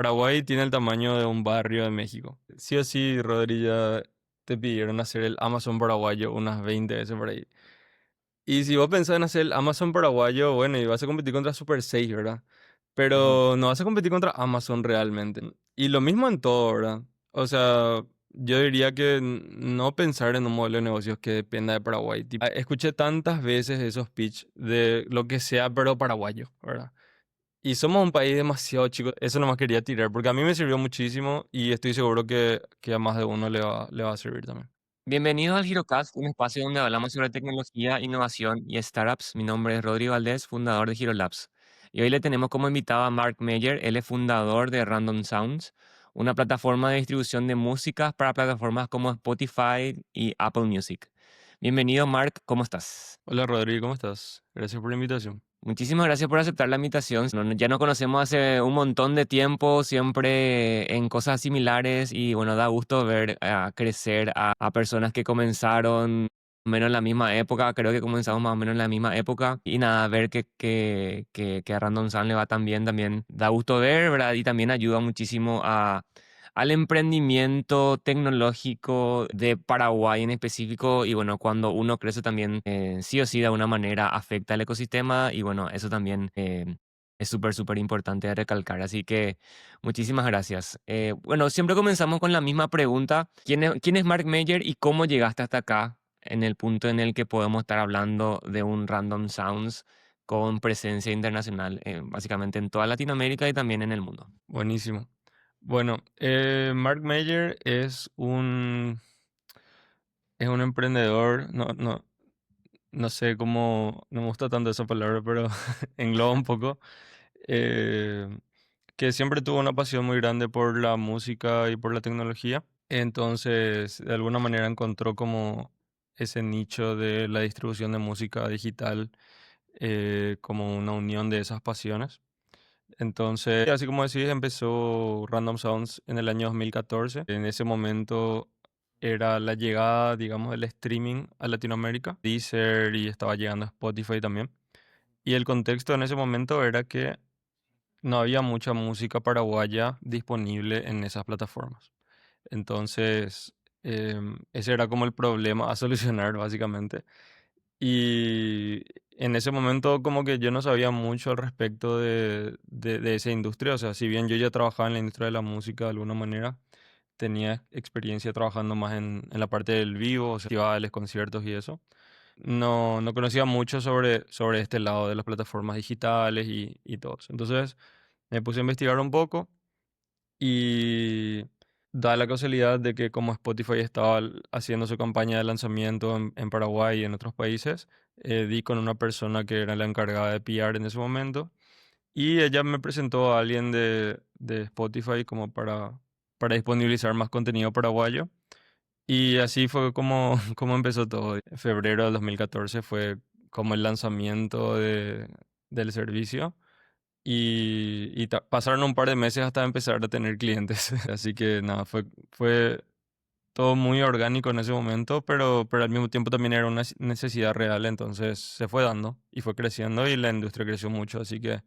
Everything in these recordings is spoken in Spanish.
Paraguay tiene el tamaño de un barrio de México. Sí o sí, Rodri, ya te pidieron hacer el Amazon paraguayo unas 20 veces por ahí. Y si vos pensás en hacer el Amazon paraguayo, bueno, y vas a competir contra Super 6, ¿verdad? Ujú. Pero no vas a competir contra Amazon realmente. Y lo mismo en todo, ¿verdad? O sea, yo diría que no pensar en un modelo de negocios que dependa de Paraguay. Escuché tantas veces esos pitch de lo que sea, pero paraguayo, ¿verdad? Y somos un país demasiado chico. Eso nomás quería tirar, porque a mí me sirvió muchísimo y estoy seguro que a más de uno le va a servir también. Bienvenido al GiroCast, un espacio donde hablamos sobre tecnología, innovación y startups. Mi nombre es Rodrigo Valdés, fundador de GiroLabs. Y hoy le tenemos como invitado a Mark Meyer, él es fundador de Random Sounds, una plataforma de distribución de música para plataformas como Spotify y Apple Music. Bienvenido, Mark, ¿cómo estás? Hola Rodrigo, ¿cómo estás? Gracias por la invitación. Muchísimas gracias por aceptar la invitación. Ya nos conocemos hace un montón de tiempo, siempre en cosas similares y bueno, da gusto ver crecer a personas que comenzaron más o menos en la misma época, creo que comenzamos más o menos en la misma época y nada, ver que a Random Sound le va tan bien también da gusto ver, ¿verdad? Y también ayuda muchísimo al emprendimiento tecnológico de Paraguay en específico y bueno, cuando uno crece también sí o sí de alguna manera afecta al ecosistema y bueno, eso también es súper, súper importante de recalcar. Así que muchísimas gracias. Bueno, siempre comenzamos con la misma pregunta. ¿Quién es Mark Mayer y cómo llegaste hasta acá en el punto en el que podemos estar hablando de un Random Sounds con presencia internacional, básicamente en toda Latinoamérica y también en el mundo? Buenísimo. Bueno, Mark Mayer es un emprendedor, no sé cómo, no me gusta tanto esa palabra, pero engloba un poco, eh, que siempre tuvo una pasión muy grande por la música y por la tecnología. Entonces, de alguna manera encontró como ese nicho de la distribución de música digital, como una unión de esas pasiones. Entonces, así como decís, empezó Random Sounds en el año 2014. En ese momento era la llegada, digamos, del streaming a Latinoamérica, Deezer, y estaba llegando a Spotify también. Y el contexto en ese momento era que no había mucha música paraguaya disponible en esas plataformas. Entonces, ese era como el problema a solucionar, básicamente. Y en ese momento como que yo no sabía mucho al respecto de esa industria. O sea, si bien yo ya trabajaba en la industria de la música de alguna manera, tenía experiencia trabajando más en la parte del vivo, o sea, festivales, conciertos y eso. No conocía mucho sobre este lado de las plataformas digitales y todo eso. Entonces me puse a investigar un poco y da la casualidad de que como Spotify estaba haciendo su campaña de lanzamiento en Paraguay y en otros países, di con una persona que era la encargada de PR en ese momento y ella me presentó a alguien de Spotify como para disponibilizar más contenido paraguayo. Y así fue como empezó todo. En febrero del 2014 fue como el lanzamiento del servicio. Y pasaron un par de meses hasta empezar a tener clientes. Así que nada, fue todo muy orgánico en ese momento, pero al mismo tiempo también era una necesidad real, entonces se fue dando y fue creciendo y la industria creció mucho, así que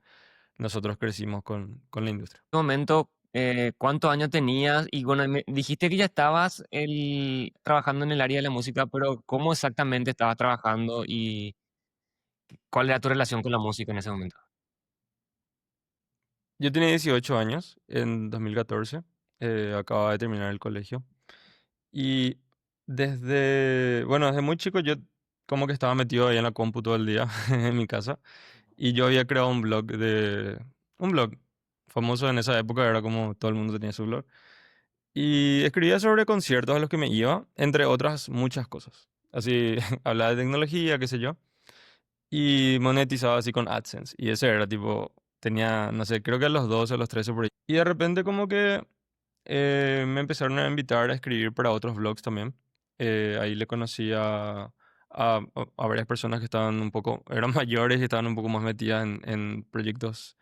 nosotros crecimos con la industria. Momento, ¿cuántos años tenías? Y bueno, me dijiste que ya estabas trabajando en el área de la música, pero ¿cómo exactamente estabas trabajando y cuál era tu relación con la música en ese momento? Yo tenía 18 años en 2014, acababa de terminar el colegio y desde muy chico yo como que estaba metido ahí en la compu todo el día en mi casa. Y yo había creado un blog famoso en esa época, era como todo el mundo tenía su blog. Y escribía sobre conciertos a los que me iba, entre otras muchas cosas. Así, hablaba de tecnología, qué sé yo. Y monetizaba así con AdSense. Y ese era tipo, tenía, no sé, creo que a los 12 o los 13 por ahí. Y de repente como que me empezaron a invitar a escribir para otros blogs también. Ahí le conocí a varias personas que estaban un poco, eran mayores y estaban un poco más metidas en proyectos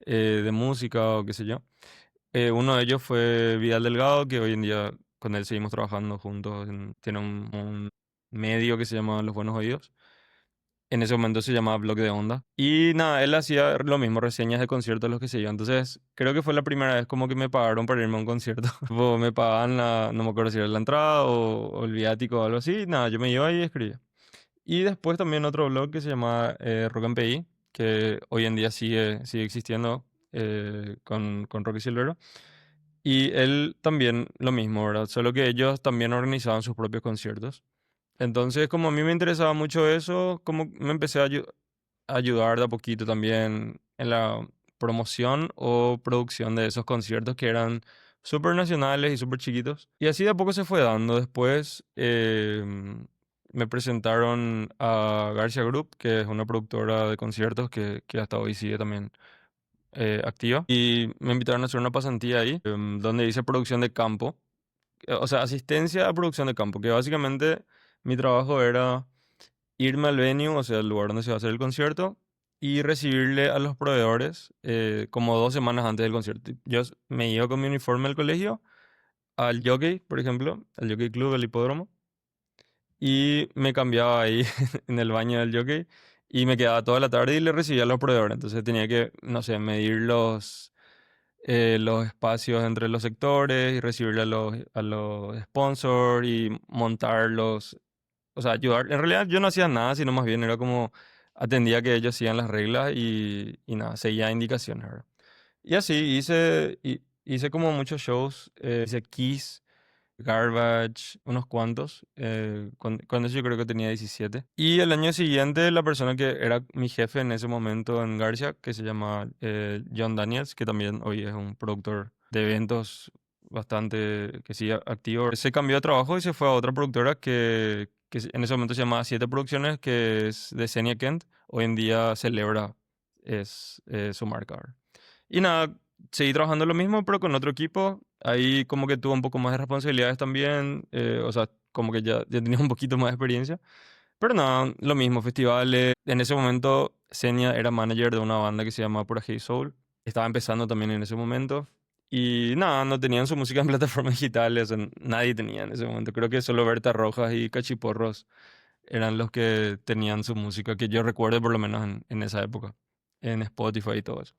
de música o qué sé yo. Uno de ellos fue Vidal Delgado, que hoy en día con él seguimos trabajando juntos. Tiene un medio que se llama Los Buenos Oídos. En ese momento se llamaba Blog de Onda. Y nada, él hacía lo mismo, reseñas de conciertos los que se iban. Entonces, creo que fue la primera vez como que me pagaron para irme a un concierto. Tipo, me pagaban no me acuerdo si era la entrada o el viático o algo así. Nada, yo me iba y escribía. Y después también otro blog que se llama Rock and PI, que hoy en día sigue existiendo con Rocky Silvero. Y él también lo mismo, ¿verdad? Solo que ellos también organizaban sus propios conciertos. Entonces, como a mí me interesaba mucho eso, como me empecé a ayudar de a poquito también en la promoción o producción de esos conciertos que eran súper nacionales y súper chiquitos. Y así de a poco se fue dando. Después me presentaron a Garcia Group, que es una productora de conciertos que hasta hoy sigue también activa. Y me invitaron a hacer una pasantía ahí, donde hice producción de campo, o sea, asistencia a producción de campo, que básicamente mi trabajo era irme al venue, o sea, el lugar donde se va a hacer el concierto, y recibirle a los proveedores como 2 semanas antes del concierto. Me iba con mi uniforme al colegio, al jockey, por ejemplo, al jockey club, al hipódromo, y me cambiaba ahí en el baño del jockey, y me quedaba toda la tarde y le recibía a los proveedores. Entonces tenía que, no sé, medir los espacios entre los sectores y recibirle a los sponsors y montarlos, o sea, ayudar. En realidad yo no hacía nada, sino más bien era como atendía que ellos sigan las reglas y nada, seguía indicaciones, ¿verdad? Y así hice como muchos shows, hice Kiss, Garbage, unos cuantos, cuando yo creo que tenía 17. Y el año siguiente la persona que era mi jefe en ese momento en Garcia, que se llama John Daniels, que también hoy es un productor de eventos bastante que sigue activo, se cambió de trabajo y se fue a otra productora que en ese momento se llamaba Siete Producciones, que es de Senia Kent. Hoy en día Celebra es su marca, ¿verdad? Y nada, seguí trabajando lo mismo, pero con otro equipo. Ahí como que tuve un poco más de responsabilidades también. O sea, como que ya tenía un poquito más de experiencia. Pero nada, lo mismo, festivales. En ese momento, Senia era manager de una banda que se llama Pura Hey Soul. Estaba empezando también en ese momento. Y nada, no tenían su música en plataformas digitales. O sea, nadie tenía en ese momento. Creo que solo Berta Rojas y Cachiporros eran los que tenían su música, que yo recuerdo por lo menos en esa época, en Spotify y todo eso.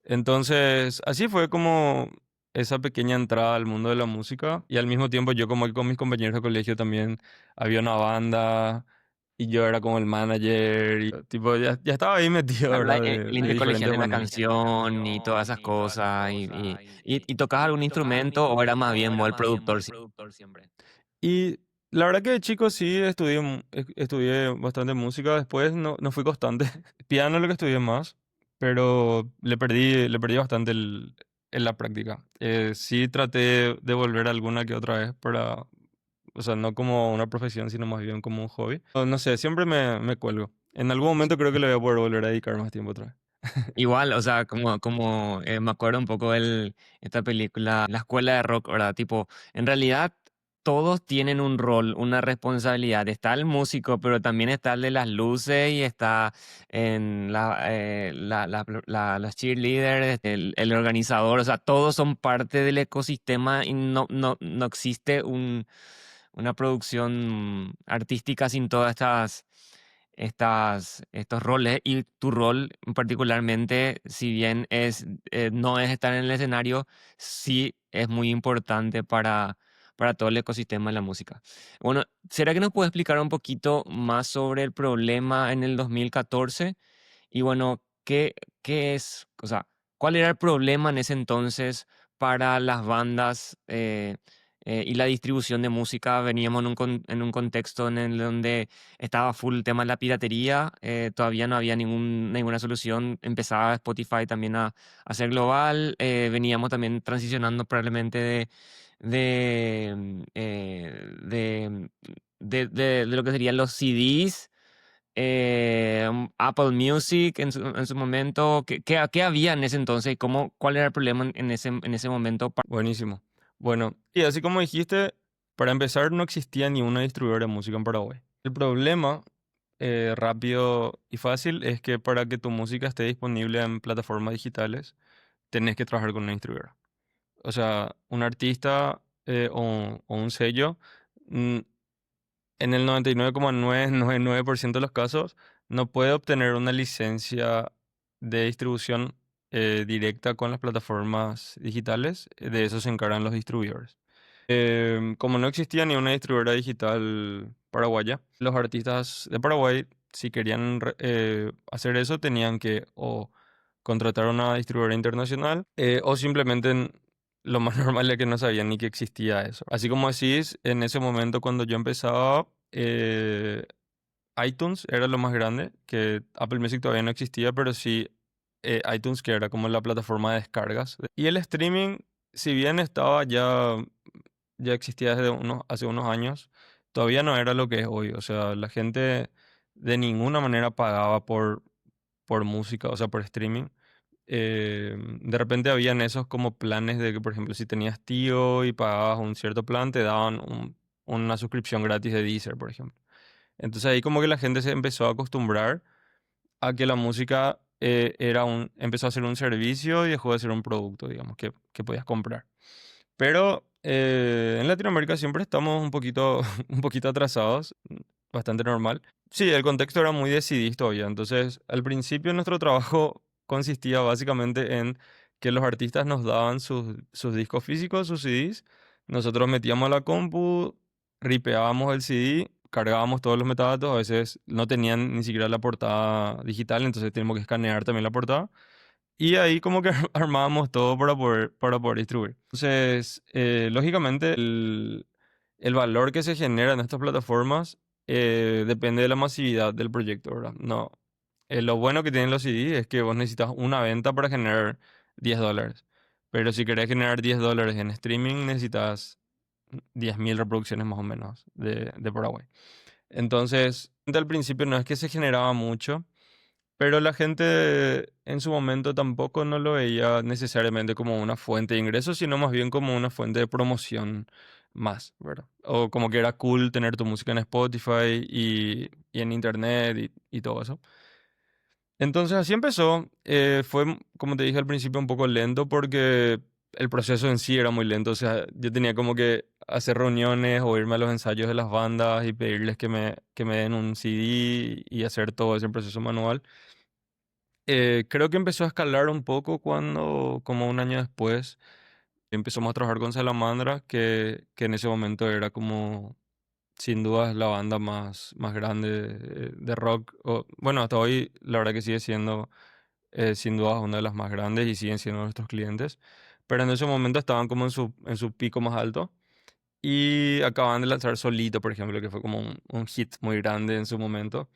Entonces, así fue como esa pequeña entrada al mundo de la música y al mismo tiempo yo como que con mis compañeros de colegio también había una banda y yo era como el manager y tipo ya estaba ahí metido, ¿verdad? El De intercolegial diferentes de la maneras. canción y todas esas cosas, y ¿tocabas algún instrumento o era más bien vos el productor? Y la verdad que de chico sí estudié bastante música, después no fui constante. Piano es lo que estudié más, pero le perdí bastante en la práctica. Sí traté de volver alguna que otra vez o sea, no como una profesión, sino más bien como un hobby. No sé, siempre me cuelgo. En algún momento creo que le voy a poder volver a dedicar más tiempo otra vez. Igual, o sea, me acuerdo un poco esta película, La Escuela de Rock, ¿verdad? Tipo, en realidad todos tienen un rol, una responsabilidad. Está el músico, pero también está el de las luces y está en los cheerleaders, el organizador, o sea, todos son parte del ecosistema y no existe una producción artística sin todas estos roles, y tu rol particularmente, si bien no es estar en el escenario, sí es muy importante para todo el ecosistema de la música. Bueno, ¿será que nos puede explicar un poquito más sobre el problema en el 2014? Y bueno, ¿qué es, o sea, cuál era el problema en ese entonces para las bandas y la distribución de música? Veníamos en un contexto en el donde estaba full el tema de la piratería, todavía no había ninguna solución, empezaba Spotify también a ser global, veníamos también transicionando probablemente de, mm, eh, de, mm, de lo que serían los CDs, Apple Music en su momento. ¿Qué había en ese entonces y cuál era el problema en ese momento? Buenísimo. Bueno, y así como dijiste, para empezar no existía ni una distribuidora de música en Paraguay. El problema rápido y fácil es que para que tu música esté disponible en plataformas digitales, tenés que trabajar con una distribuidora. O sea, un artista o un sello, mm, en el 99,999% de los casos, no puede obtener una licencia de distribución directa con las plataformas digitales. De eso se encargan los distribuidores. Como no existía ni una distribuidora digital paraguaya, los artistas de Paraguay, si querían hacer eso, tenían que o contratar una distribuidora internacional o simplemente lo más normal es que no sabían ni que existía eso. Así como decís, en ese momento cuando yo empezaba, iTunes era lo más grande, que Apple Music todavía no existía, pero sí iTunes, que era como la plataforma de descargas. Y el streaming, si bien estaba ya existía desde hace unos años, todavía no era lo que es hoy. O sea, la gente de ninguna manera pagaba por música, o sea, por streaming. De repente habían esos como planes de que, por ejemplo, si tenías tío y pagabas un cierto plan, te daban una suscripción gratis de Deezer, por ejemplo. Entonces ahí como que la gente se empezó a acostumbrar a que la música empezó a ser un servicio y dejó de ser un producto, digamos, que podías comprar. Pero en Latinoamérica siempre estamos un poquito, un poquito atrasados, bastante normal. Sí, el contexto era muy de CDs todavía. Entonces, al principio nuestro trabajo consistía básicamente en que los artistas nos daban sus discos físicos, sus CDs. Nosotros metíamos la compu, ripeábamos el CD, cargábamos todos los metadatos. A veces no tenían ni siquiera la portada digital, entonces teníamos que escanear también la portada. Y ahí como que armábamos todo para poder distribuir. Entonces, lógicamente, el valor que se genera en estas plataformas depende de la masividad del proyecto, ¿verdad? No, lo bueno que tienen los CD es que vos necesitas una venta para generar $10. Pero si querés generar $10 en streaming, necesitas 10.000 reproducciones más o menos de Paraguay. Entonces, al principio no es que se generaba mucho. Pero la gente en su momento tampoco no lo veía necesariamente como una fuente de ingresos, sino más bien como una fuente de promoción más, ¿verdad? O como que era cool tener tu música en Spotify y en Internet y todo eso. Entonces así empezó. Fue, como te dije al principio, un poco lento porque el proceso en sí era muy lento. O sea, yo tenía como que hacer reuniones o irme a los ensayos de las bandas y pedirles que me den un CD y hacer todo ese proceso manual. Creo que empezó a escalar un poco cuando, como un año después, empezamos a trabajar con Salamandra, que en ese momento era como, sin dudas, la banda más grande de rock. Bueno, hasta hoy la verdad que sigue siendo, sin dudas, una de las más grandes y siguen siendo nuestros clientes. Pero en ese momento estaban como en su pico más alto. Y acaban de lanzar Solito, por ejemplo, que fue como un hit muy grande en su momento.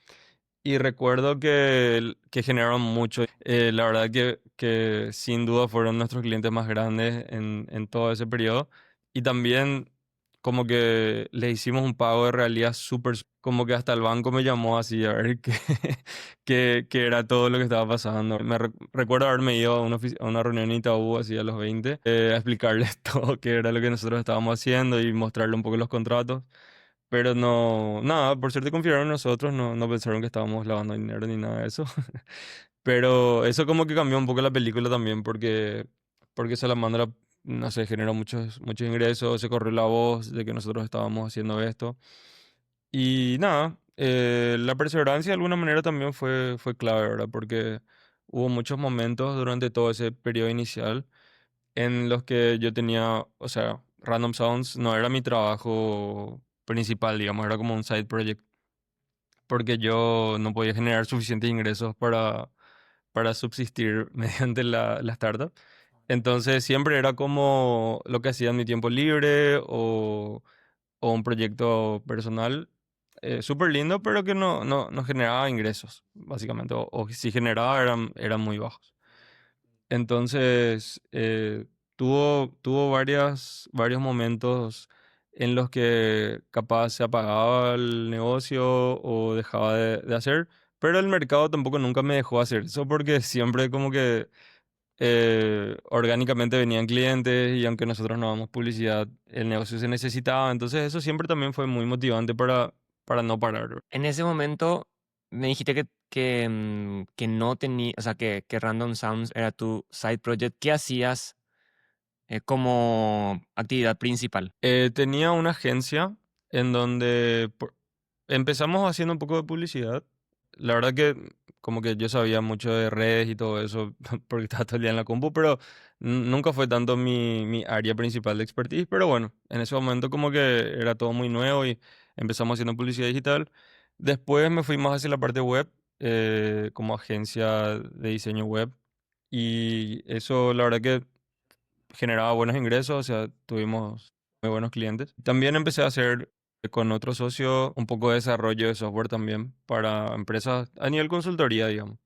Y recuerdo que generaron mucho. La verdad que sin duda fueron nuestros clientes más grandes en todo ese periodo. Y también como que le hicimos un pago de realidad súper, como que hasta el banco me llamó así a ver qué era todo lo que estaba pasando. Recuerdo haberme ido a una reunión en Itaú así a los 20 a explicarles todo qué era lo que nosotros estábamos haciendo y mostrarle un poco los contratos. Pero no, nada, por suerte confiaron en nosotros, no pensaron que estábamos lavando dinero ni nada de eso. Pero eso como que cambió un poco la película también porque Salamandra, no sé, generó muchos ingresos, se corrió la voz de que nosotros estábamos haciendo esto. Y nada, la perseverancia de alguna manera también fue clave, ¿verdad? Porque hubo muchos momentos durante todo ese periodo inicial en los que yo tenía, o sea, Random Sounds no era mi trabajo principal, digamos, era como un side project, porque yo no podía generar suficientes ingresos para subsistir mediante la startup. Entonces siempre era como lo que hacía en mi tiempo libre o un proyecto personal súper lindo, pero que no generaba ingresos, básicamente, o si generaba eran muy bajos. Entonces, tuvo varios momentos en los que capaz se apagaba el negocio o dejaba de hacer, pero el mercado tampoco nunca me dejó hacer eso porque siempre como que orgánicamente venían clientes y aunque nosotros no damos publicidad, el negocio se necesitaba. Entonces, eso siempre también fue muy motivante para no parar. En ese momento me dijiste que no tenía, o sea, que Random Sounds era tu side project. ¿Qué hacías como actividad principal? Tenía una agencia en donde empezamos haciendo un poco de publicidad. la verdad que como que yo sabía mucho de redes y todo eso porque estaba todo el día en la compu, pero nunca fue tanto mi área principal de expertise, pero bueno, en ese momento como que era todo muy nuevo y empezamos haciendo publicidad digital. Después me fui más hacia la parte web, como agencia de diseño web, y eso la verdad que generaba buenos ingresos, o sea, tuvimos muy buenos clientes. También empecé a hacer con otro socio un poco de desarrollo de software también para empresas a nivel consultoría, digamos.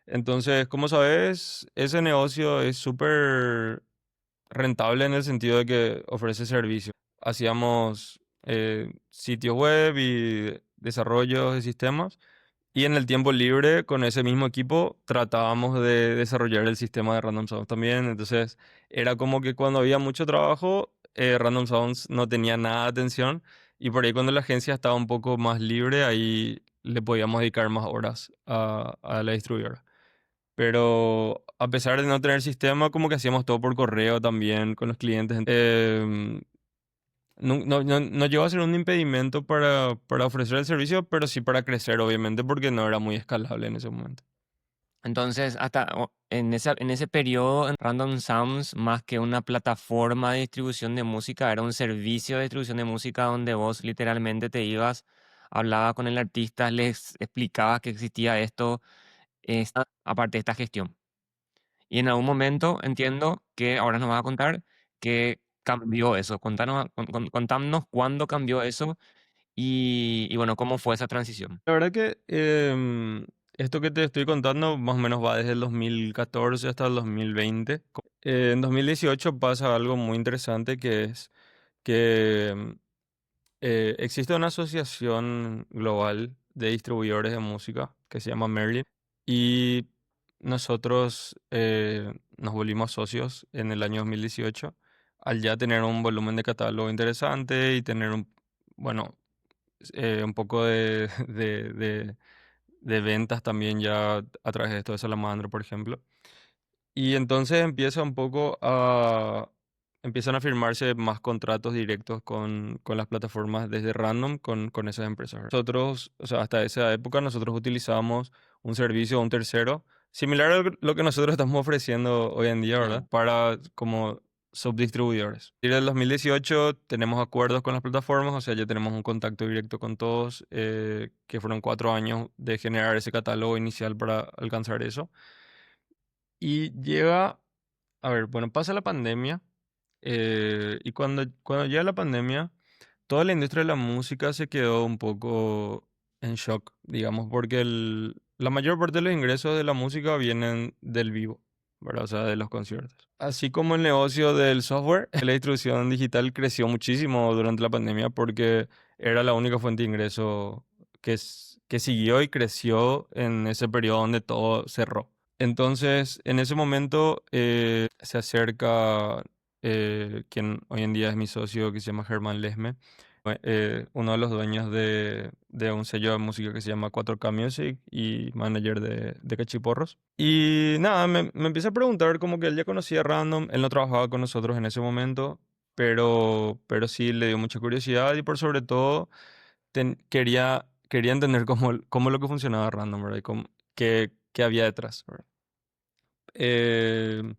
Entonces, como sabes, ese negocio es súper rentable en el sentido de que ofrece servicios. Hacíamos sitios web y desarrollos de sistemas y en el tiempo libre, con ese mismo equipo, tratábamos de desarrollar el sistema de Random Sounds también. Entonces, era como que cuando había mucho trabajo, Random Sounds no tenía nada de atención. Y por ahí cuando la agencia estaba un poco más libre, ahí le podíamos dedicar más horas a la distribuidora. Pero a pesar de no tener sistema, como que hacíamos todo por correo también con los clientes. No llegó a ser un impedimento para ofrecer el servicio, pero sí para crecer, obviamente, porque no era muy escalable en ese momento. Entonces, en ese periodo, en Random Sounds, más que una plataforma de distribución de música, era un servicio de distribución de música donde vos literalmente te ibas, hablabas con el artista, les explicabas que existía esto, aparte de esta gestión. Y en algún momento entiendo que ahora nos vas a contar que cambió eso. Contanos cuándo cambió eso y bueno, cómo fue esa transición. La verdad que esto que te estoy contando más o menos va desde el 2014 hasta el 2020. En 2018 pasa algo muy interesante que es que existe una asociación global de distribuidores de música que se llama Merlin y nosotros nos volvimos socios en el año 2018 al ya tener un volumen de catálogo interesante y tener bueno, un poco de ventas también ya a través de esto de Salamandra, por ejemplo. Y entonces empiezan a firmarse más contratos directos con las plataformas desde Random con esas empresas. Nosotros, o sea, hasta esa época nosotros utilizábamos un servicio de un tercero, similar a lo que nosotros estamos ofreciendo hoy en día, ¿verdad? Sí. Para como subdistribuidores. Y desde el 2018 tenemos acuerdos con las plataformas, o sea, ya tenemos un contacto directo con todos, que fueron 4 años de generar ese catálogo inicial para alcanzar eso. Y llega, a ver, bueno, pasa la pandemia, y cuando llega la pandemia, toda la industria de la música se quedó un poco en shock, digamos, porque la mayor parte de los ingresos de la música vienen del vivo, ¿verdad? O sea, de los conciertos. Así como el negocio del software, la distribución digital creció muchísimo durante la pandemia porque era la única fuente de ingreso que siguió y creció en ese periodo donde todo cerró. Entonces, en ese momento se acerca quien hoy en día es mi socio, que se llama Germán Lesme, uno de los dueños de un sello de música que se llama 4K Music y manager de Cachiporros. Y nada, me empieza a preguntar como que él ya conocía a Random, él no trabajaba con nosotros en ese momento, pero sí le dio mucha curiosidad y por sobre todo quería entender cómo lo que funcionaba Random, ¿verdad? Y qué había detrás, ¿verdad? Eh,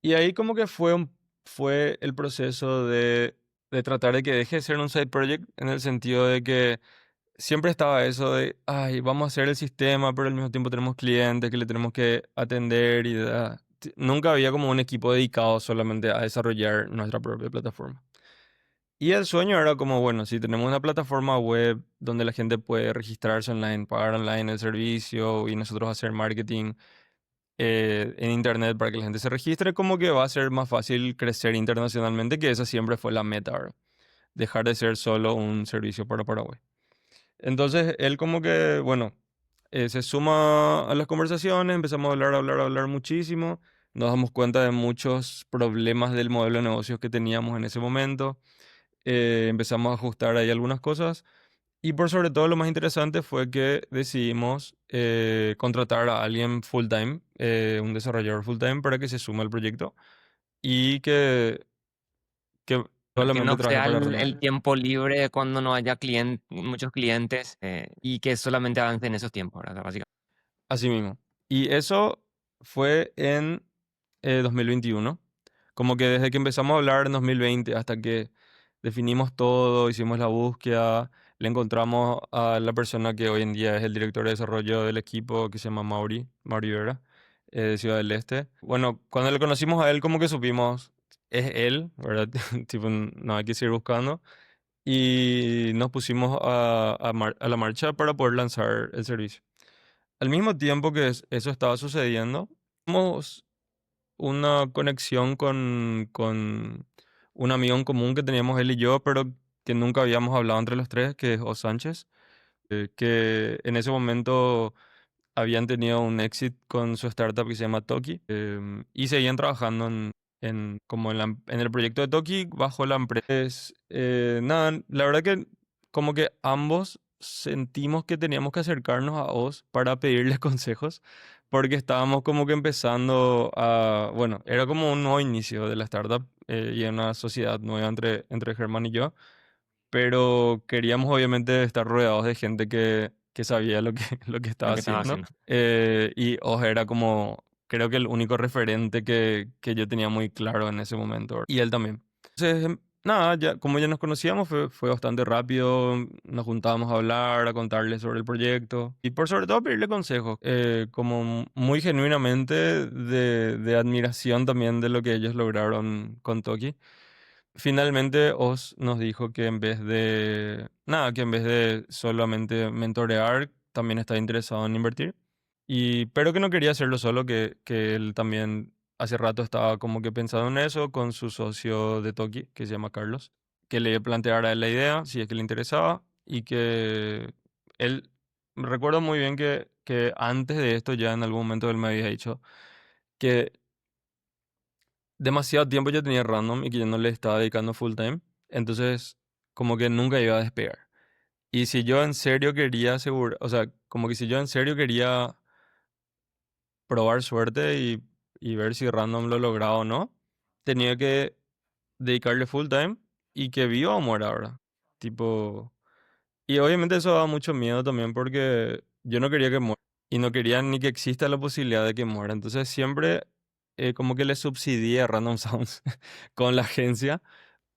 y ahí como que fue el proceso de tratar de que deje de ser un side project en el sentido de que siempre estaba eso de, ay, vamos a hacer el sistema, pero al mismo tiempo tenemos clientes que le tenemos que atender y nunca había como un equipo dedicado solamente a desarrollar nuestra propia plataforma. Y el sueño era como, bueno, si tenemos una plataforma web donde la gente puede registrarse online, pagar online el servicio y nosotros hacer marketing en internet para que la gente se registre, como que va a ser más fácil crecer internacionalmente, que esa siempre fue la meta, ¿verdad? Dejar de ser solo un servicio para Paraguay. Entonces, él como que, bueno, se suma a las conversaciones, empezamos a hablar muchísimo, nos damos cuenta de muchos problemas del modelo de negocios que teníamos en ese momento, empezamos a ajustar ahí algunas cosas y por sobre todo lo más interesante fue que decidimos contratar a alguien full time, un desarrollador full time para que se sume al proyecto y que Que Solamente no trabajé sea para el Random. tiempo libre cuando no haya muchos clientes y que solamente avance en esos tiempos, ¿verdad? Básicamente. Así mismo. Y eso fue en 2021. Como que desde que empezamos a hablar en 2020 hasta que definimos todo, hicimos la búsqueda, le encontramos a la persona que hoy en día es el director de desarrollo del equipo, que se llama Mauri Vera, de Ciudad del Este. Bueno, cuando le conocimos a él, como que supimos, es él, ¿verdad? Tipo, no hay que seguir buscando. Y nos pusimos a la marcha para poder lanzar el servicio. Al mismo tiempo que eso estaba sucediendo, tuvimos una conexión con un amigo en común que teníamos él y yo, pero que nunca habíamos hablado entre los tres, que es O Sánchez, que en ese momento habían tenido un éxito con su startup que se llama Toki, y seguían trabajando en el proyecto de Toki bajo la empresa. Nada, la verdad que como que ambos sentimos que teníamos que acercarnos a Oz para pedirles consejos porque estábamos como que empezando bueno, era como un nuevo inicio de la startup, y una sociedad nueva entre Germán y yo, pero queríamos obviamente estar rodeados de gente que sabía lo que, lo que estaba Lo que estaba haciendo. haciendo. Y Oz era como, creo que el único referente que yo tenía muy claro en ese momento, ¿verdad? Y él también. Entonces, nada, ya, como ya nos conocíamos, fue bastante rápido, nos juntábamos a hablar, a contarle sobre el proyecto y por sobre todo pedirle consejos, como muy genuinamente de admiración también de lo que ellos lograron con Toki. Finalmente, Oz nos dijo que que en vez de solamente mentorear, también está interesado en invertir. Pero que no quería hacerlo solo, que él también hace rato estaba como que pensando en eso con su socio de Toki, que se llama Carlos, que le planteara a él la idea, si es que le interesaba, y que él, recuerdo muy bien que antes de esto ya en algún momento él me había dicho que demasiado tiempo yo tenía random y que yo no le estaba dedicando full time. Entonces, como que nunca iba a despegar. Y si yo en serio quería asegurar, o sea, como que si yo en serio quería probar suerte y ver si random lo lograba o no, tenía que dedicarle full time y que viva o muera ahora. Tipo, y obviamente eso daba mucho miedo también porque yo no quería que muera y no quería ni que exista la posibilidad de que muera. Entonces siempre como que le subsidié a Random Sounds con la agencia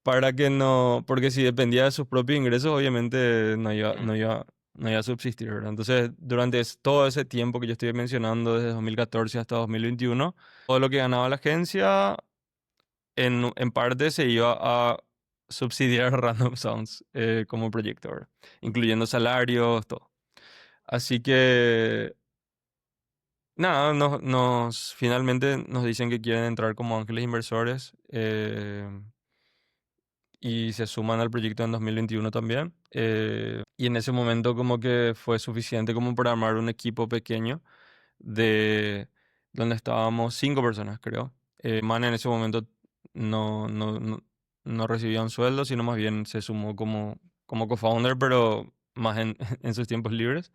para que no, porque si dependía de sus propios ingresos, obviamente Mm. no iba a subsistir, ¿verdad? Entonces, durante todo ese tiempo que yo estoy mencionando, desde 2014 hasta 2021, todo lo que ganaba la agencia, en parte se iba a subsidiar Random Sounds como proyecto, ¿verdad? Incluyendo salarios, todo. Así que, nada, finalmente nos dicen que quieren entrar como ángeles inversores. Y se suman al proyecto en 2021 también. Y en ese momento como que fue suficiente como para armar un equipo pequeño de donde estábamos 5 personas, creo. Man en ese momento no, no, no, no recibía un sueldo, sino más bien se sumó como co-founder, pero más en sus tiempos libres.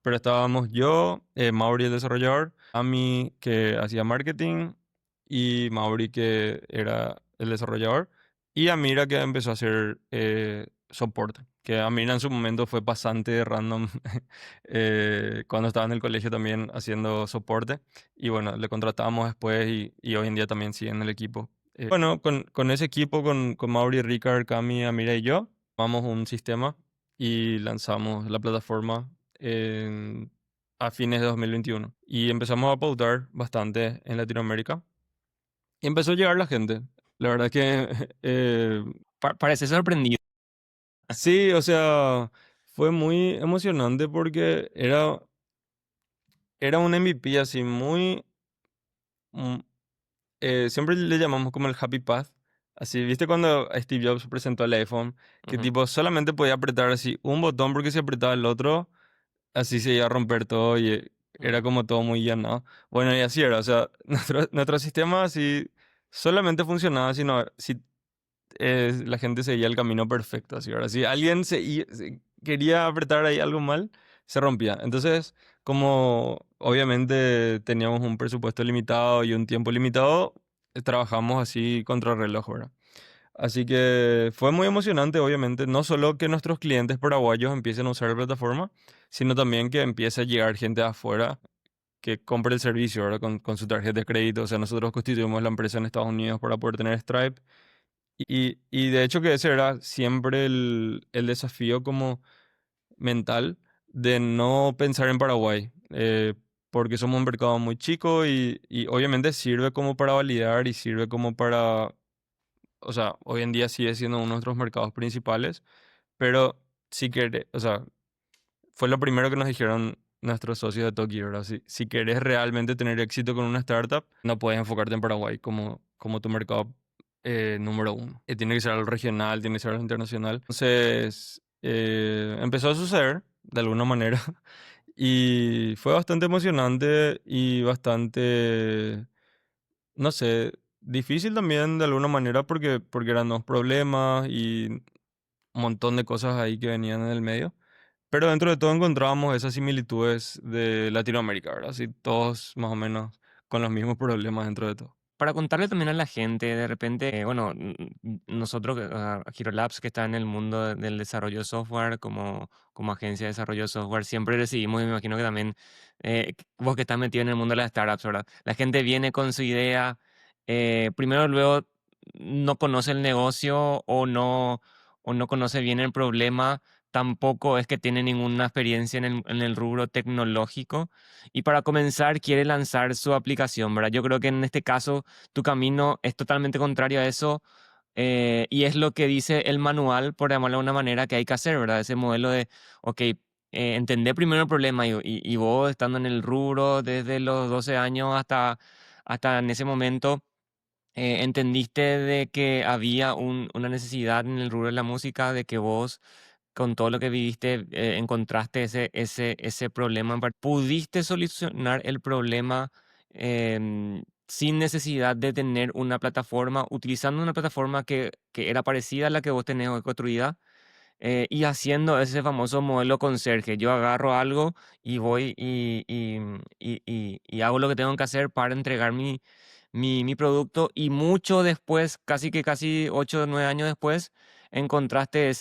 Pero estábamos yo, Mauri el desarrollador, Ami que hacía marketing y Mauri que era el desarrollador y Amira que empezó a hacer soporte. Que Amira en su momento fue pasante de random cuando estaba en el colegio también haciendo soporte. Y bueno, le contratamos después y hoy en día también sigue en el equipo. Bueno, con ese equipo, con Mauri, Ricard, Cami, Amira y yo, armamos un sistema y lanzamos la plataforma en- a fines de 2021. Y empezamos a pautar bastante en Latinoamérica. Y empezó a llegar la gente. La verdad que Parece sorprendido. sí, o sea, fue muy emocionante porque era un MVP así mm, siempre le llamamos como el Happy Path. Así, ¿viste cuando Steve Jobs presentó el iPhone? Que Ujú, tipo solamente podía apretar así un botón porque si apretaba el otro, así se iba a romper todo y era mm. como todo muy lleno. Bueno, y así era, o sea, nuestro sistema así solamente funcionaba si la gente seguía el camino perfecto, así, ahora si alguien quería apretar ahí algo mal, se rompía. Entonces, como obviamente teníamos un presupuesto limitado y un tiempo limitado, trabajamos así contra reloj, ¿verdad? Así que fue muy emocionante, obviamente, no solo que nuestros clientes paraguayos empiecen a usar la plataforma, sino también que empiece a llegar gente de afuera que compre el servicio, ¿verdad? Con su tarjeta de crédito. O sea, nosotros constituimos la empresa en Estados Unidos para poder tener Stripe. Y de hecho que ese era siempre el desafío como mental de no pensar en Paraguay, porque somos un mercado muy chico y obviamente sirve como para validar y sirve como para, o sea, hoy en día sigue siendo uno de nuestros mercados principales, pero si querés, o sea, fue lo primero que nos dijeron nuestros socios de Tokio, ¿verdad? Si querés realmente tener éxito con una startup, no puedes enfocarte en Paraguay como tu mercado número uno. Tiene que ser algo regional, tiene que ser algo internacional. Entonces, empezó a suceder de alguna manera y fue bastante emocionante y bastante, no sé, difícil también de alguna manera porque eran dos problemas y un montón de cosas ahí que venían en el medio. Pero dentro de todo encontrábamos esas similitudes de Latinoamérica, ¿verdad? Así todos más o menos con los mismos problemas dentro de todo. Para contarle también a la gente, de repente, bueno, nosotros, Hero Labs, que está en el mundo del desarrollo de software, como agencia de desarrollo de software, siempre recibimos, y me imagino que también vos que estás metido en el mundo de las startups, ¿verdad? La gente viene con su idea, primero luego no conoce el negocio o no conoce bien el problema, tampoco es que tiene ninguna experiencia en el rubro tecnológico y para comenzar quiere lanzar su aplicación, ¿verdad? Yo creo que en este caso tu camino es totalmente contrario a eso y es lo que dice el manual, por llamarlo de una manera, que hay que hacer, ¿verdad? Ese modelo de, ok, entender primero el problema y vos estando en el rubro desde los 12 años hasta en ese momento. ¿Entendiste de que había una necesidad en el rubro de la música, de que vos con todo lo que viviste, encontraste ese problema, pudiste solucionar el problema sin necesidad de tener una plataforma, utilizando una plataforma que era parecida a la que vos tenés hoy construida y haciendo ese famoso modelo conserje? Yo agarro algo y voy y hago lo que tengo que hacer para entregar mi producto y mucho después, casi 8 o 9 años después, encontraste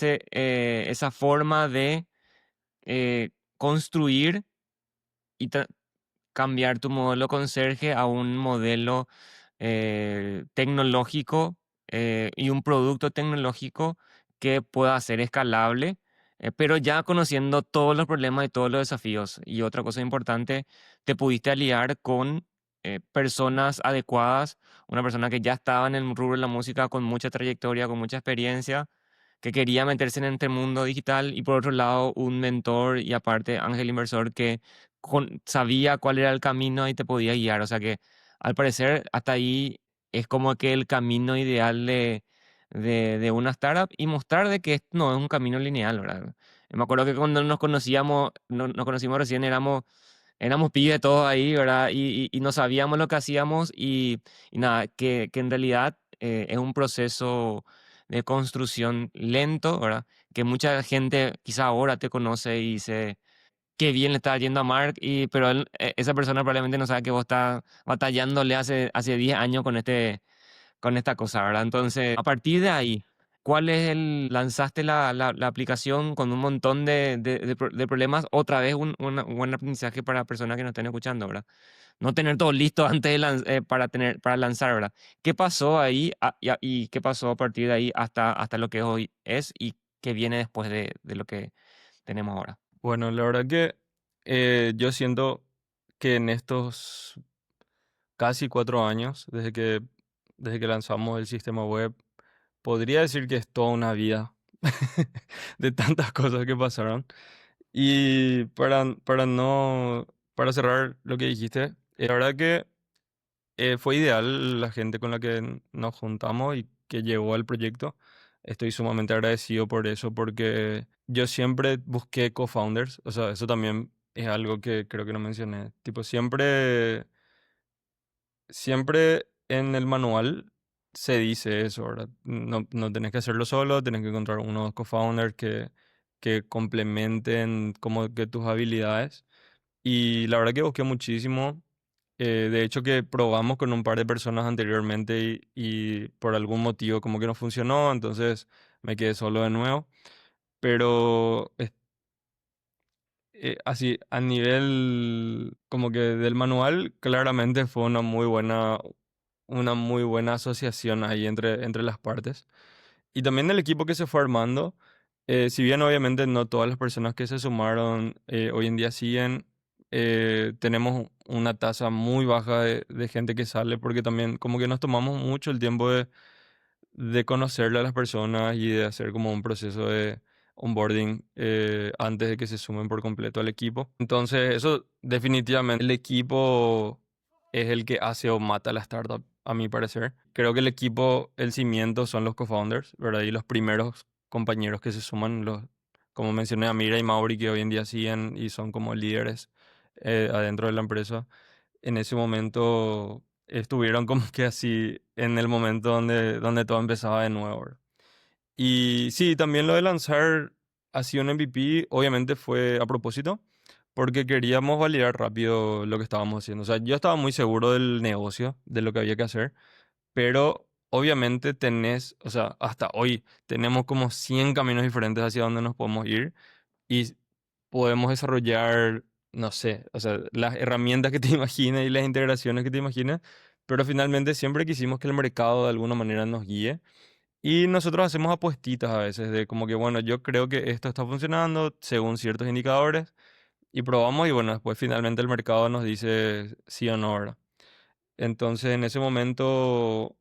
esa forma de construir y cambiar tu modelo conserje a un modelo tecnológico y un producto tecnológico que pueda ser escalable, pero ya conociendo todos los problemas y todos los desafíos. Y otra cosa importante, te pudiste aliar con personas adecuadas, una persona que ya estaba en el rubro de la música con mucha trayectoria, con mucha experiencia, que quería meterse en este mundo digital y por otro lado un mentor y aparte ángel inversor que sabía cuál era el camino y te podía guiar. O sea que al parecer hasta ahí es como que el camino ideal de una startup y mostrar de que esto no es un camino lineal, ¿verdad? Me acuerdo que cuando nos conocíamos, nos conocimos recién, éramos pibes todos ahí, ¿verdad? Y no sabíamos lo que hacíamos y nada, que en realidad es un proceso de construcción lento, ¿verdad? Que mucha gente quizá ahora te conoce y dice, qué bien le está yendo a Mark, pero esa persona probablemente no sabe que vos estás batallándole hace 10 años con esta cosa, ¿verdad? Entonces, a partir de ahí, ¿cuál es lanzaste la aplicación con un montón de problemas? Otra vez un buen aprendizaje para personas que nos estén escuchando, ¿verdad? No tener todo listo antes para lanzar, ¿verdad? ¿Qué pasó ahí y qué pasó a partir de ahí hasta lo que hoy es y qué viene después de lo que tenemos ahora? Bueno, la verdad que yo siento que en estos casi 4 años, desde que lanzamos el sistema web, podría decir que es toda una vida de tantas cosas que pasaron. Y para cerrar lo que dijiste, la verdad que fue ideal la gente con la que nos juntamos y que llegó al proyecto. Estoy sumamente agradecido por eso, porque yo siempre busqué co-founders. O sea, eso también es algo que creo que no mencioné. Tipo, siempre en el manual se dice eso, ¿verdad? No tenés que hacerlo solo, tenés que encontrar uno o dos co-founders que complementen como que tus habilidades. Y la verdad que busqué muchísimo De hecho que probamos con un par de personas anteriormente y por algún motivo como que no funcionó, entonces me quedé solo de nuevo. Pero así, a nivel como que del manual, claramente fue una muy buena asociación ahí entre las partes. Y también el equipo que se fue armando, si bien obviamente no todas las personas que se sumaron hoy en día siguen, tenemos una tasa muy baja de gente que sale porque también como que nos tomamos mucho el tiempo de conocerle a las personas y de hacer como un proceso de onboarding antes de que se sumen por completo al equipo. Entonces, eso definitivamente el equipo es el que hace o mata la startup, a mi parecer. Creo que el equipo, el cimiento son los co-founders, ¿verdad? Y los primeros compañeros que se suman, como mencioné, Amira y Mauri, que hoy en día siguen y son como líderes adentro de la empresa en ese momento estuvieron como que así en el momento donde todo empezaba de nuevo, ¿verdad? Y sí, también lo de lanzar así un MVP, obviamente fue a propósito, porque queríamos validar rápido lo que estábamos haciendo. O sea, yo estaba muy seguro del negocio, de lo que había que hacer, pero obviamente o sea, hasta hoy tenemos como 100 caminos diferentes hacia donde nos podemos ir y podemos desarrollar, no sé, o sea, las herramientas que te imagines y las integraciones que te imagines, pero finalmente siempre quisimos que el mercado de alguna manera nos guíe y nosotros hacemos apuestitas a veces de como que, bueno, yo creo que esto está funcionando según ciertos indicadores y probamos y bueno, después finalmente el mercado nos dice sí o no, ¿verdad? Entonces en ese momento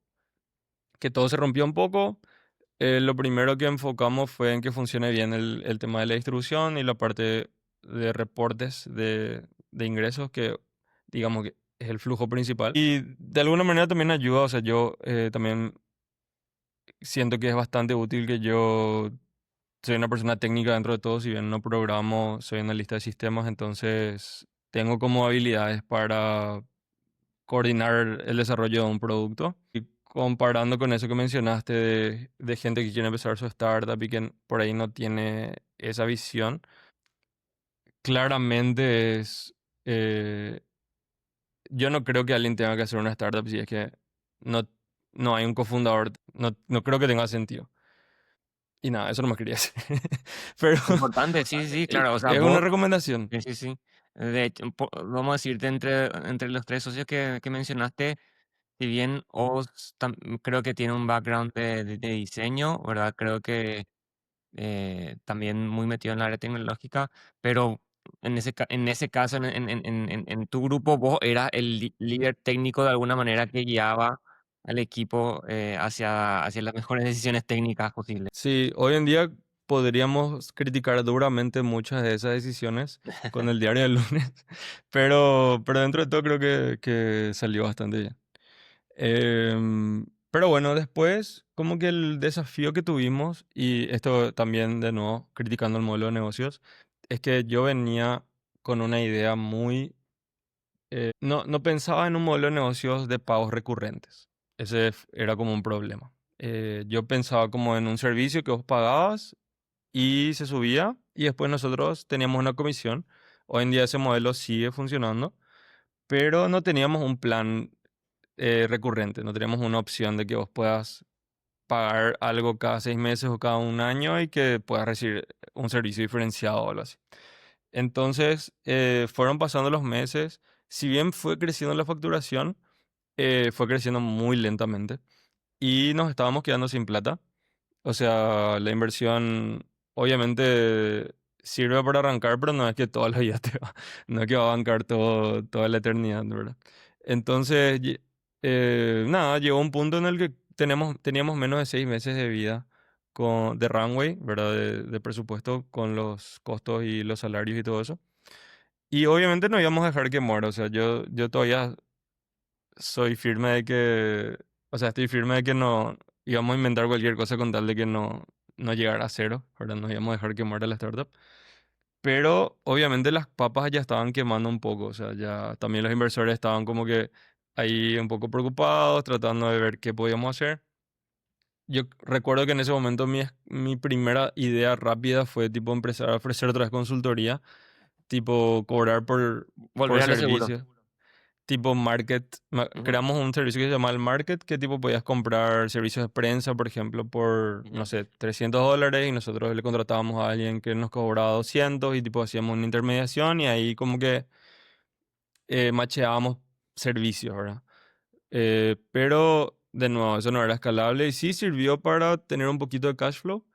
que todo se rompió un poco. Lo primero que enfocamos fue en que funcione bien el tema de la distribución y la parte de reportes de ingresos, que digamos que es el flujo principal. Y de alguna manera también ayuda, o sea, yo también siento que es bastante útil que yo soy una persona técnica dentro de todo, si bien no programo, soy analista de sistemas, entonces tengo como habilidades para coordinar el desarrollo de un producto. Y comparando con eso que mencionaste de gente que quiere empezar su startup y que por ahí no tiene esa visión, claramente eh, yo no creo que alguien tenga que hacer una startup si es que no, no hay un cofundador, no creo que tenga sentido. Y nada, eso no me quería decir. Pero Importante, sí, sí, sí, claro. O sea, es una vos, recomendación. sí, sí, sí. De hecho, vamos a decirte, entre los tres socios que mencionaste, si bien Oz creo que tiene un background de diseño, ¿verdad? Creo que también muy metido en la área tecnológica, pero en ese caso, en tu grupo, vos eras el líder técnico de alguna manera que guiaba al equipo hacia las mejores decisiones técnicas posibles. Sí, hoy en día podríamos criticar duramente muchas de esas decisiones con el diario del lunes, pero dentro de todo creo que salió bastante bien. Pero bueno, después como que el desafío que tuvimos, y esto también de nuevo criticando el modelo de negocios, es que yo venía con una idea no pensaba en un modelo de negocios de pagos recurrentes. Era como un problema. Yo pensaba como en un servicio que vos pagabas y se subía y después nosotros teníamos una comisión. Hoy en día ese modelo sigue funcionando, pero no teníamos un plan recurrente, no teníamos una opción de que vos puedas pagar algo cada 6 meses o cada un año y que puedas recibir un servicio diferenciado o algo así. Entonces, fueron pasando los meses, si bien fue creciendo la facturación, fue creciendo muy lentamente y nos estábamos quedando sin plata. O sea, la inversión obviamente sirve para arrancar, pero no es que toda la vida no es que va a bancar toda la eternidad, ¿verdad? Entonces, nada, llegó un punto en el que teníamos menos de 6 meses de vida de runway, ¿verdad? De presupuesto con los costos y los salarios y todo eso. Y obviamente no íbamos a dejar que muera, o sea, yo todavía soy firme de que, o sea, estoy firme de que no íbamos a inventar cualquier cosa con tal de que no llegara a cero, ¿verdad? No íbamos a dejar que muera la startup. Pero obviamente las papas ya estaban quemando un poco, o sea, ya también los inversores estaban como que ahí un poco preocupados, tratando de ver qué podíamos hacer. Yo recuerdo que en ese momento mi primera idea rápida fue tipo empezar a ofrecer otra vez consultoría, tipo cobrar por Volver a lo seguro. servicio. tipo market. Ujú, Creamos un servicio que se llama el market, que tipo podías comprar servicios de prensa, por ejemplo, por, no ujú. sé, $300 y nosotros le contratábamos a alguien que nos cobraba 200 y tipo hacíamos una intermediación y ahí como que macheábamos servicios, ¿verdad? Pero de nuevo, eso no era escalable y sí sirvió para tener un poquito de cash flow.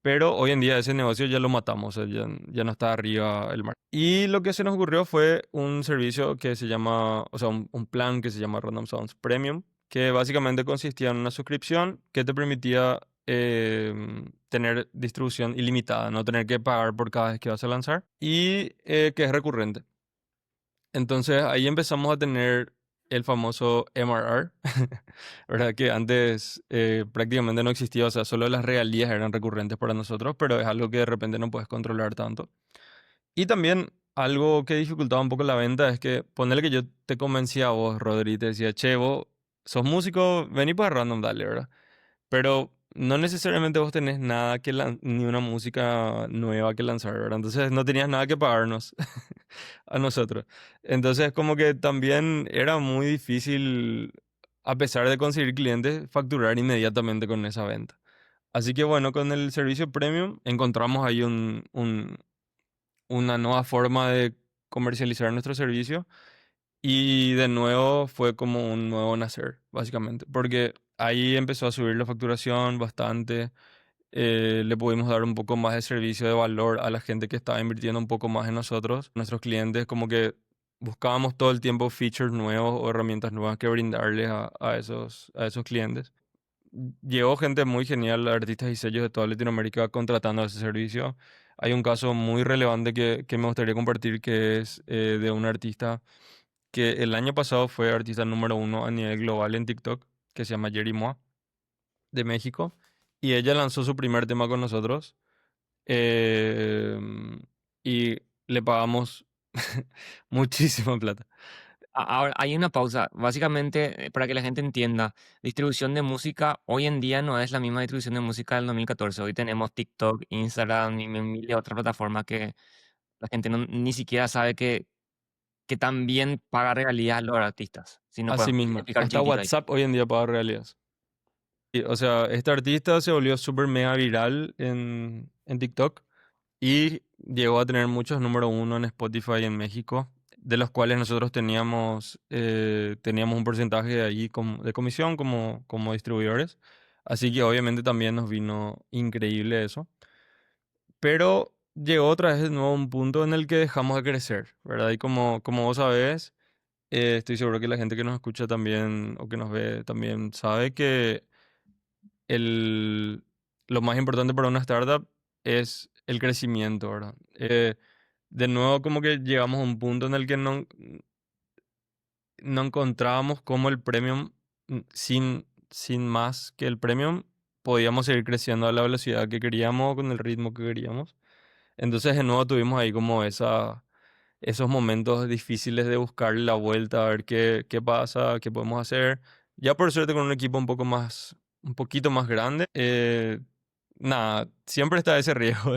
Pero hoy en día ese negocio ya lo matamos, o sea, ya no está arriba el mar. Y lo que se nos ocurrió fue un servicio que se llama, o sea, un plan que se llama Random Sounds Premium, que básicamente consistía en una suscripción que te permitía tener distribución ilimitada, no tener que pagar por cada vez que vas a lanzar y que es recurrente. Entonces ahí empezamos a tener el famoso MRR, ¿verdad? Que antes prácticamente no existía, o sea, solo las regalías eran recurrentes para nosotros, pero es algo que de repente no puedes controlar tanto. Y también algo que dificultaba un poco la venta es que ponerle que yo te convencía a vos, Rodri, y te decía, che, vos sos músico, vení para Random, dale, ¿verdad? Pero no necesariamente vos tenés nada ni una música nueva que lanzar, ¿verdad? Entonces no tenías nada que pagarnos a nosotros. Entonces como que también era muy difícil, a pesar de conseguir clientes, facturar inmediatamente con esa venta. Así que bueno, con el servicio premium encontramos ahí una nueva forma de comercializar nuestro servicio y de nuevo fue como un nuevo nacer, básicamente, porque ahí empezó a subir la facturación bastante, le pudimos dar un poco más de servicio de valor a la gente que estaba invirtiendo un poco más en nosotros, nuestros clientes, como que buscábamos todo el tiempo features nuevos o herramientas nuevas que brindarles a esos clientes. Llegó gente muy genial, artistas y sellos de toda Latinoamérica contratando ese servicio. Hay un caso muy relevante que me gustaría compartir que es de un artista que el año pasado fue artista número uno a nivel global en TikTok, que se llama Jerry Moa, de México, y ella lanzó su primer tema con nosotros em, y le pagamos muchísima plata. Ahora, hay una pausa. Básicamente, para que la gente entienda, distribución de música hoy en día no es la misma distribución de música del 2014. Hoy tenemos TikTok, Instagram y miles de otras plataformas que la gente ni siquiera sabe que también paga regalías a los artistas. Si no Así puedes mismo, explicar hasta chiquitito ahí. WhatsApp hoy en día paga regalías. O sea, este artista se volvió súper mega viral en TikTok y llegó a tener muchos número uno en Spotify en México, de los cuales nosotros teníamos un porcentaje de ahí de comisión como distribuidores. Así que obviamente también nos vino increíble eso. Pero llegó otra vez de nuevo un punto en el que dejamos de crecer, ¿verdad? Y como vos sabés, estoy seguro que la gente que nos escucha también o que nos ve también sabe que el, lo más importante para una startup es el crecimiento, ¿verdad? De nuevo, como que llegamos a un punto en el que no encontrábamos cómo el premium, sin más que el premium, podíamos seguir creciendo a la velocidad que queríamos, con el ritmo que queríamos. Entonces, de nuevo, tuvimos ahí como esos momentos difíciles de buscar la vuelta, a ver qué pasa, qué podemos hacer. Ya por suerte con un equipo un poquito más grande, nada, siempre está ese riesgo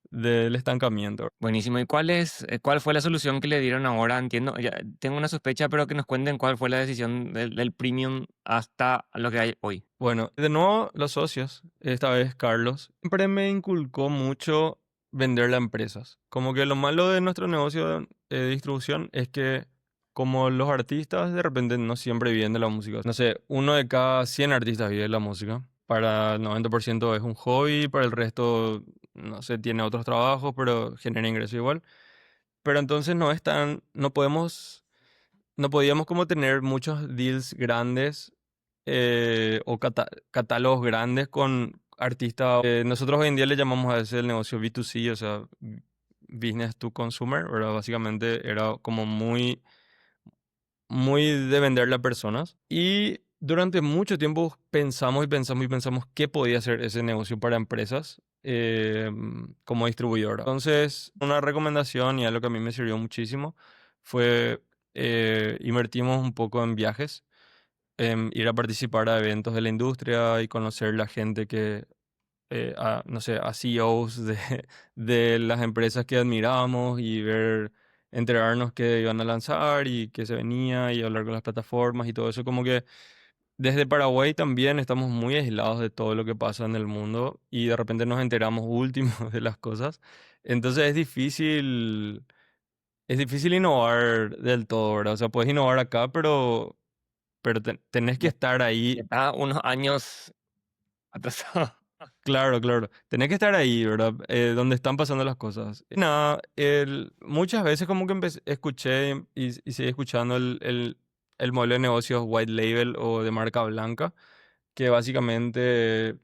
del estancamiento. Buenísimo. ¿Y cuál fue la solución que le dieron ahora? Entiendo, tengo una sospecha, pero que nos cuenten cuál fue la decisión del premium hasta lo que hay hoy. Bueno, de nuevo los socios, esta vez Carlos, siempre me inculcó mucho venderle a empresas. Como que lo malo de nuestro negocio de distribución es que como los artistas de repente no siempre viven de la música. No sé, uno de cada 100 artistas vive de la música. Para el 90% es un hobby, para el resto, no sé, tiene otros trabajos, pero genera ingreso igual. Pero entonces no podíamos como tener muchos deals grandes o catálogos grandes con artistas. Nosotros hoy en día le llamamos a ese el negocio B2C, o sea, business to consumer, ¿verdad? Básicamente era como muy, muy de venderle a personas. Y durante mucho tiempo pensamos y pensamos y pensamos qué podía hacer ese negocio para empresas como distribuidora. Entonces, una recomendación y algo que a mí me sirvió muchísimo fue invertimos un poco en viajes, ir a participar a eventos de la industria y conocer la gente no sé, a CEOs de las empresas que admiramos y ver enterarnos que iban a lanzar y que se venía y hablar con las plataformas y todo eso. Como que desde Paraguay también estamos muy aislados de todo lo que pasa en el mundo y de repente nos enteramos último de las cosas. Entonces es difícil innovar del todo, ¿verdad? O sea, puedes innovar acá, pero tenés que Ya, estar ya ahí. está unos años atrasado. Claro, claro. Tenés que estar ahí, ¿verdad? Donde están pasando las cosas. Y nada, muchas veces como que escuché y seguí escuchando el modelo de negocios white label o de marca blanca, que básicamente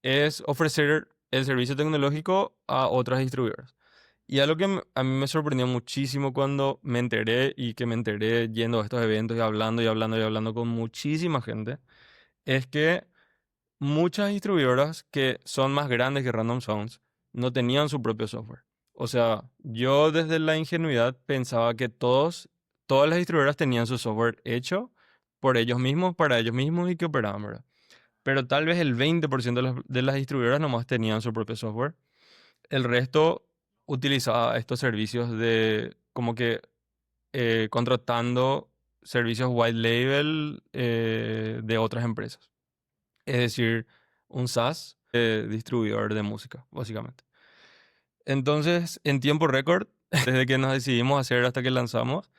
es ofrecer el servicio tecnológico a otras distribuidoras. Y algo que a mí me sorprendió muchísimo cuando me enteré y que me enteré yendo a estos eventos y hablando y hablando y hablando con muchísima gente, es que muchas distribuidoras que son más grandes que Random Sounds no tenían su propio software. O sea, yo desde la ingenuidad pensaba que todas las distribuidoras tenían su software hecho por ellos mismos, para ellos mismos y que operaban, ¿verdad? Pero tal vez el 20% de las distribuidoras nomás tenían su propio software. El resto utilizaba estos servicios de como que contratando servicios white label de otras empresas. Es decir, un SaaS, distribuidor de música, básicamente. Entonces, en tiempo récord, desde que nos decidimos hacer hasta que lanzamos,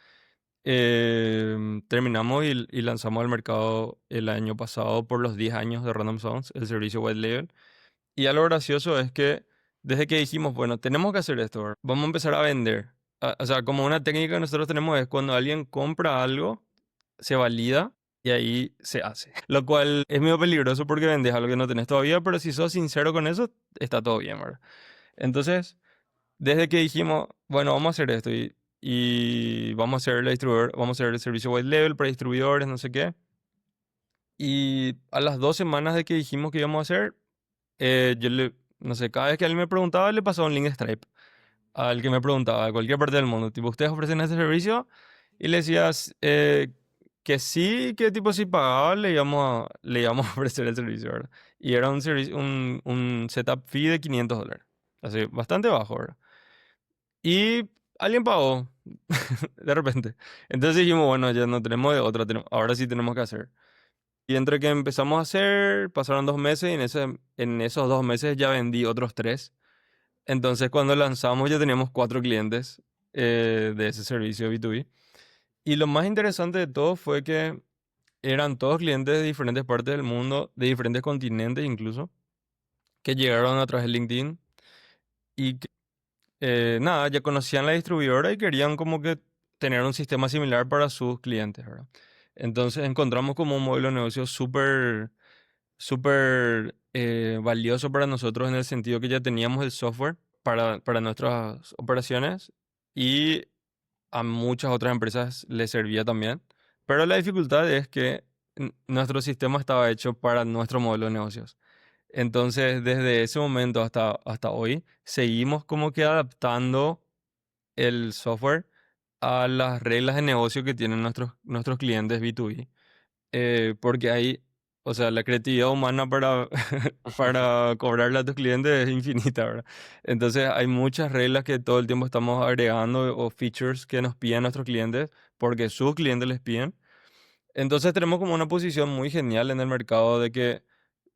terminamos y lanzamos al mercado el año pasado por los 10 años de Random Sounds, el servicio white label. Y algo gracioso es que desde que dijimos, bueno, tenemos que hacer esto, ¿verdad? Vamos a empezar a vender. O sea, como una técnica que nosotros tenemos es cuando alguien compra algo, se valida y ahí se hace. Lo cual es medio peligroso porque vendes algo que no tenés todavía, pero si sos sincero con eso, está todo bien, ¿verdad? Entonces, desde que dijimos, bueno, vamos a hacer esto y vamos a hacer el distribuidor, vamos a hacer el servicio white label para distribuidores, no sé qué. Y a las 2 semanas de que dijimos que íbamos a hacer, no sé, cada vez que alguien me preguntaba, le pasaba un link de Stripe al que me preguntaba de cualquier parte del mundo, tipo, ¿ustedes ofrecen este servicio? Y le decías que sí, que tipo si pagaba le íbamos a ofrecer el servicio, ¿verdad? Y era un servicio, un setup fee de $500, así, bastante bajo, ¿verdad? Y alguien pagó, de repente. Entonces dijimos, bueno, ya no tenemos de otra, ahora sí tenemos que hacer. Y entre que empezamos a hacer, pasaron 2 meses y en esos 2 meses ya vendí otros tres. Entonces, cuando lanzamos ya teníamos 4 clientes de ese servicio B2B. Y lo más interesante de todo fue que eran todos clientes de diferentes partes del mundo, de diferentes continentes incluso, que llegaron a través de LinkedIn y que, nada, ya conocían la distribuidora y querían como que tener un sistema similar para sus clientes, ¿verdad? Entonces encontramos como un modelo de negocio súper valioso para nosotros en el sentido que ya teníamos el software para nuestras operaciones y a muchas otras empresas les servía también. Pero la dificultad es que nuestro sistema estaba hecho para nuestro modelo de negocios. Entonces, desde ese momento hasta hoy, seguimos como que adaptando el software a las reglas de negocio que tienen nuestros clientes B2B. Porque hay, o sea, la creatividad humana para cobrarle a tus clientes es infinita, ¿verdad? Entonces hay muchas reglas que todo el tiempo estamos agregando o features que nos piden nuestros clientes porque sus clientes les piden. Entonces tenemos como una posición muy genial en el mercado de que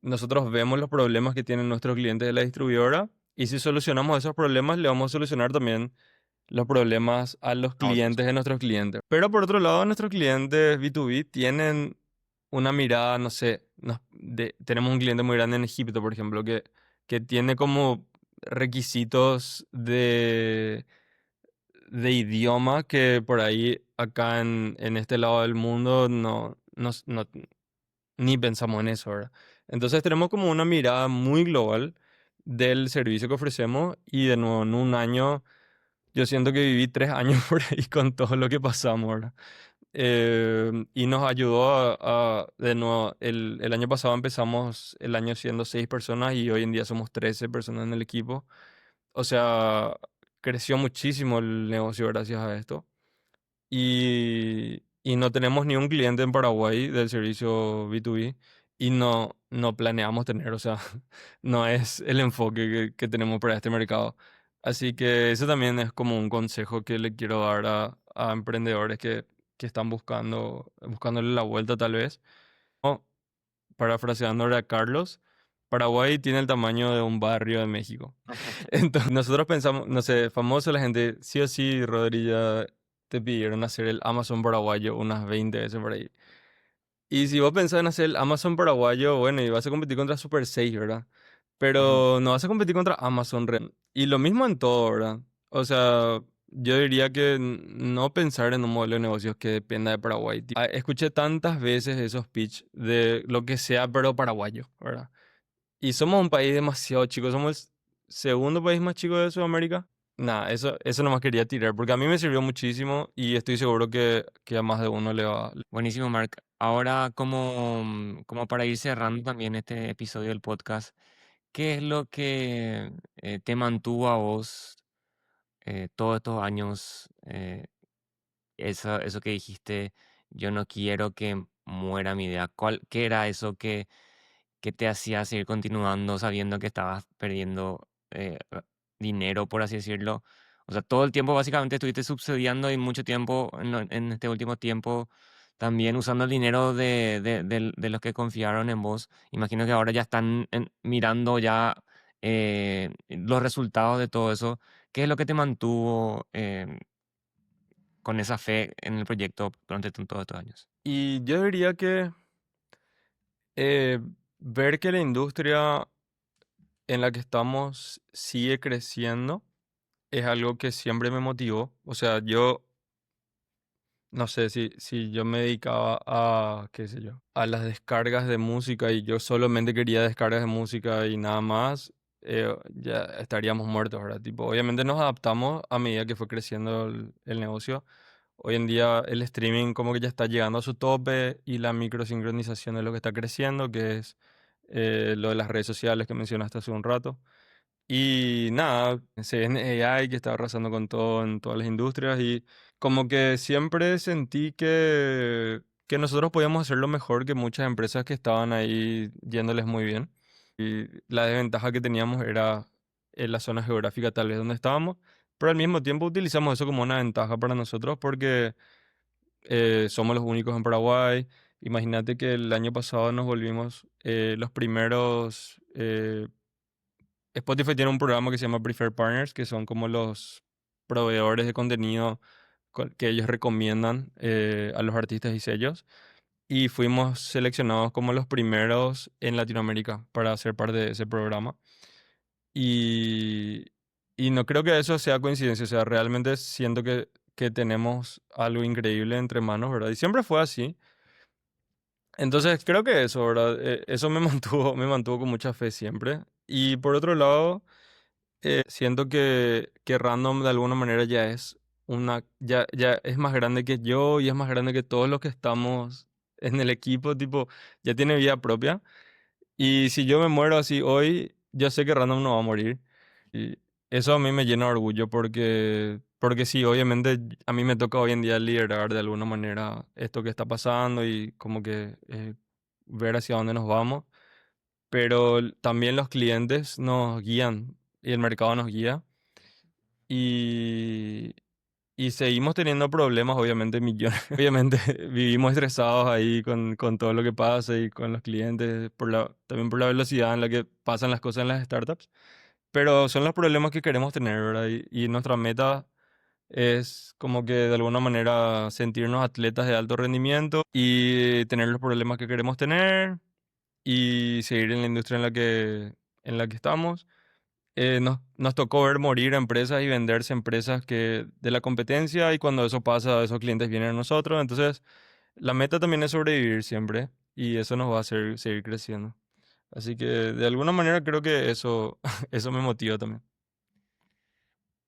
nosotros vemos los problemas que tienen nuestros clientes de la distribuidora y si solucionamos esos problemas le vamos a solucionar también los problemas a los A otros. clientes de nuestros clientes. Pero por otro lado, nuestros clientes B2B tienen una mirada, no sé, tenemos un cliente muy grande en Egipto, por ejemplo, que tiene como requisitos de idioma que por ahí acá en este lado del mundo ni pensamos en eso, ¿verdad? Entonces tenemos como una mirada muy global del servicio que ofrecemos y de nuevo en un año yo siento que viví 3 años por ahí con todo lo que pasamos, ¿verdad? Y nos ayudó de nuevo, el año pasado empezamos el año siendo 6 personas y hoy en día somos 13 personas en el equipo. O sea, creció muchísimo el negocio gracias a esto. Y no tenemos ni un cliente en Paraguay del servicio B2B y no planeamos tener, o sea, no es el enfoque que tenemos para este mercado. Así que eso también es como un consejo que le quiero dar a emprendedores que están buscándole la vuelta tal vez. O, parafraseando a Carlos, Paraguay tiene el tamaño de un barrio de México. Entonces, nosotros pensamos, no sé, famoso la gente, sí o sí, Rodri, ya te pidieron hacer el Amazon paraguayo unas 20 veces por ahí. Y si vos pensás en hacer el Amazon paraguayo, bueno, y vas a competir contra Super 6, ¿verdad? Ujú. Pero no vas a competir contra Amazon. Y lo mismo en todo, ¿verdad? O sea, yo diría que no pensar en un modelo de negocios que dependa de Paraguay. Escuché tantas veces esos pitch de lo que sea, pero paraguayo, ¿verdad? Y somos un país demasiado chico, somos el segundo país más chico de Sudamérica. Nada, eso nomás quería tirar, porque a mí me sirvió muchísimo y estoy seguro que a más de uno le va. Buenísimo, Mark. Ahora, como para ir cerrando también este episodio del podcast, ¿qué es lo que te mantuvo a vos todos estos años? Eso que dijiste, yo no quiero que muera mi idea. ¿Qué era eso que te hacía seguir continuando sabiendo que estabas perdiendo dinero, por así decirlo? O sea, todo el tiempo básicamente estuviste subsidiando y mucho tiempo en este último tiempo también usando el dinero de los que confiaron en vos. Imagino que ahora ya están mirando ya los resultados de todo eso. ¿Qué es lo que te mantuvo con esa fe en el proyecto durante todos estos años? Y yo diría que eh, ver que la industria en la que estamos sigue creciendo es algo que siempre me motivó. O sea, yo no sé si yo me dedicaba a, qué sé yo, a las descargas de música y yo solamente quería descargas de música y nada más, ya estaríamos muertos, ¿verdad? Tipo, obviamente nos adaptamos a medida que fue creciendo el negocio. Hoy en día el streaming como que ya está llegando a su tope y la microsincronización es lo que está creciendo, que es lo de las redes sociales que mencionaste hace un rato. Y nada, se viene AI que está arrasando con todo en todas las industrias y como que siempre sentí que nosotros podíamos hacerlo mejor que muchas empresas que estaban ahí yéndoles muy bien. Y la desventaja que teníamos era en la zona geográfica tal vez donde estábamos, pero al mismo tiempo utilizamos eso como una ventaja para nosotros porque somos los únicos en Paraguay. Imagínate que el año pasado nos volvimos los primeros. Spotify tiene un programa que se llama Preferred Partners, que son como los proveedores de contenido que ellos recomiendan a los artistas y sellos. Y fuimos seleccionados como los primeros en Latinoamérica para ser parte de ese programa. Y, y no creo que eso sea coincidencia, o sea, realmente siento que tenemos algo increíble entre manos, ¿verdad? Y siempre fue así. Entonces creo que eso, ¿verdad? Eso me mantuvo con mucha fe siempre. Y por otro lado, siento que Random de alguna manera ya es más grande que yo y es más grande que todos los que estamos en el equipo, tipo, ya tiene vida propia. Y si yo me muero así hoy, yo sé que Random no va a morir. Y eso a mí me llena de orgullo porque sí, obviamente a mí me toca hoy en día liderar de alguna manera esto que está pasando y como que ver hacia dónde nos vamos. Pero también los clientes nos guían y el mercado nos guía. Y, y seguimos teniendo problemas, obviamente, millones. Obviamente vivimos estresados ahí con todo lo que pasa y con los clientes, también por la velocidad en la que pasan las cosas en las startups. Pero son los problemas que queremos tener, ¿verdad? Y nuestra meta es como que de alguna manera sentirnos atletas de alto rendimiento y tener los problemas que queremos tener y seguir en la industria en la que estamos. Nos tocó ver morir empresas y venderse empresas de la competencia y cuando eso pasa, esos clientes vienen a nosotros. Entonces, la meta también es sobrevivir siempre y eso nos va a hacer seguir creciendo. Así que de alguna manera creo que eso, eso me motiva también.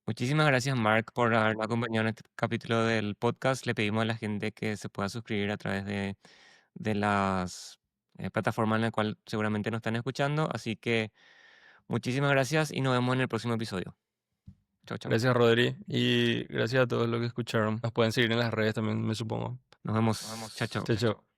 Muchísimas gracias, Mark, por haberme acompañado en este capítulo del podcast. Le pedimos a la gente que se pueda suscribir a través de las plataformas en las cuales seguramente nos están escuchando. Así que muchísimas gracias y nos vemos en el próximo episodio. Chao, chao. Gracias, Rodri, y gracias a todos los que escucharon. Nos pueden seguir en las redes también, me supongo. Nos vemos. Chao, chao. Chao, chao.